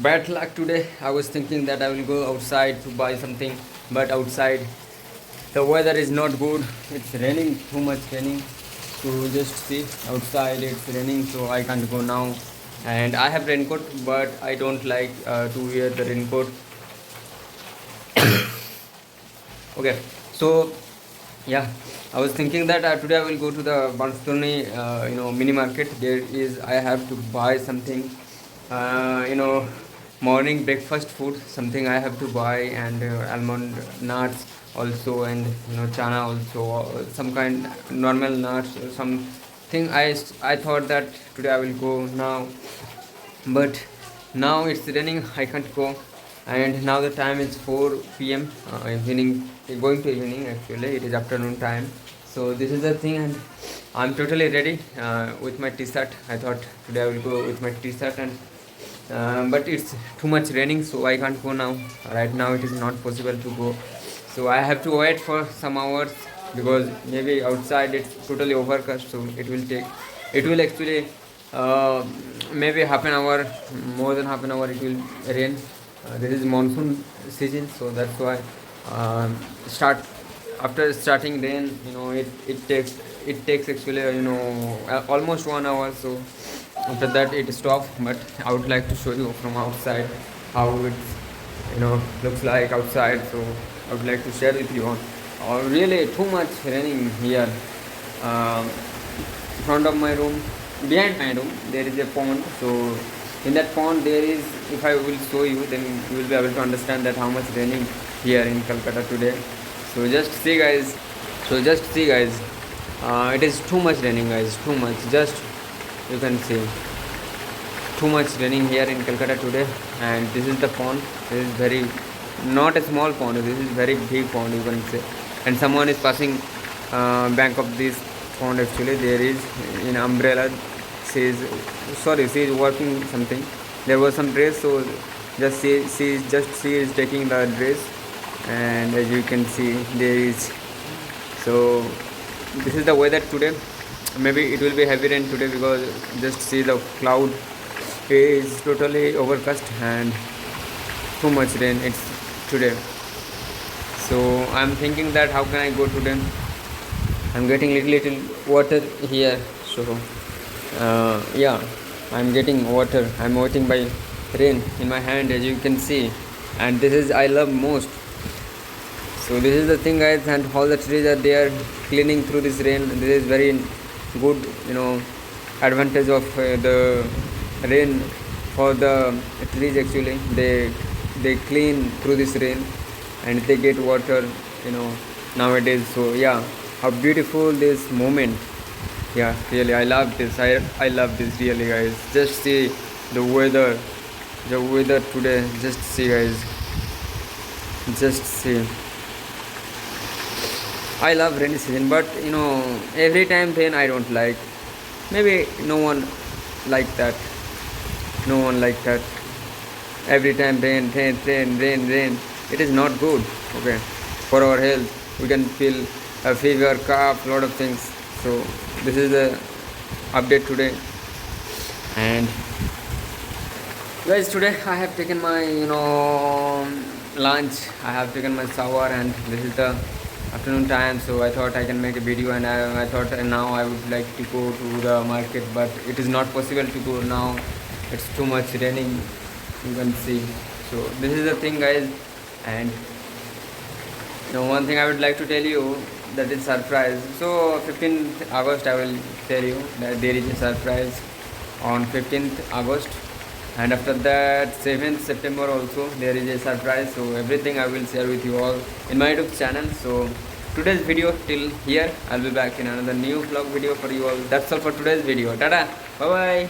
bad luck today. I was thinking that I will go outside to buy something, but outside the weather is not good. It's raining, too much raining. So just see outside it's raining, so I can't go now. And I have raincoat, but I don't like to wear the raincoat. Okay, so yeah, I was thinking that today I will go to the Banstoni, mini market. There is I have to buy something, morning breakfast food. Something I have to buy, and almond nuts also, and chana also, some kind normal nuts, something. I thought that today I will go now, but now it's raining. I can't go, and now the time is 4 p.m. Evening, going to evening actually. It is afternoon time. So this is the thing, and I'm totally ready with my t-shirt. I thought today I will go with my t-shirt, and but it's too much raining, so I can't go now. Right now it is not possible to go, so I have to wait for some hours, because maybe outside it's totally overcast, so it will actually uh, maybe half an hour, more than half an hour it will rain. This is monsoon season, so that's why start after starting rain, it takes actually almost 1 hour. So after that it stops, but I would like to show you from outside how it looks like outside. So I would like to share with you on really too much raining here. Front of my room, behind my room, there is a pond. So in that pond there is, if I will show you, then you will be able to understand that how much raining here in Calcutta today. So just see guys, it is too much raining guys, too much. Just you can see too much raining here in Calcutta today. And this is the pond. This is very, not a small pond, this is very big pond, you can say. And someone is passing bank of this pond. Actually there is in umbrella, she is working something. There was some dress, so just she is taking the dress. And as you can see, there is, so this is the weather today. Maybe it will be heavy rain today, because just see the cloud is totally overcast, and too much rain it's today. So I'm thinking that how can I go today. I'm getting little water here. So yeah, I'm getting water. I'm waiting by rain in my hand, as you can see. And this is I love most. So this is the thing guys, and all the trees are there cleaning through this rain. This is very good advantage of the rain for the trees. Actually they clean through this rain, and they get water nowadays. So yeah, how beautiful this moment. Yeah, really I love this. I love this really guys. Just see the weather today. Just see guys, just see. I love rainy season, but every time rain I don't like. Maybe no one like that. No one like that. Every time rain. It is not good. Okay, for our health, we can feel a fever, cough, lot of things. So this is the update today. And guys, today I have taken my lunch. I have taken my shower, and this is the afternoon time. So I thought I can make a video, and I thought now I would like to go to the market, but it is not possible to go now. It's too much raining, you can see. So this is the thing guys. And one thing I would like to tell you, that is surprise. So 15th August I will tell you that there is a surprise on 15th August. And after that 7th September also there is a surprise. So everything I will share with you all in my YouTube channel. So today's video till here. I'll be back in another new vlog video for you all. That's all for today's video. Tada, bye bye.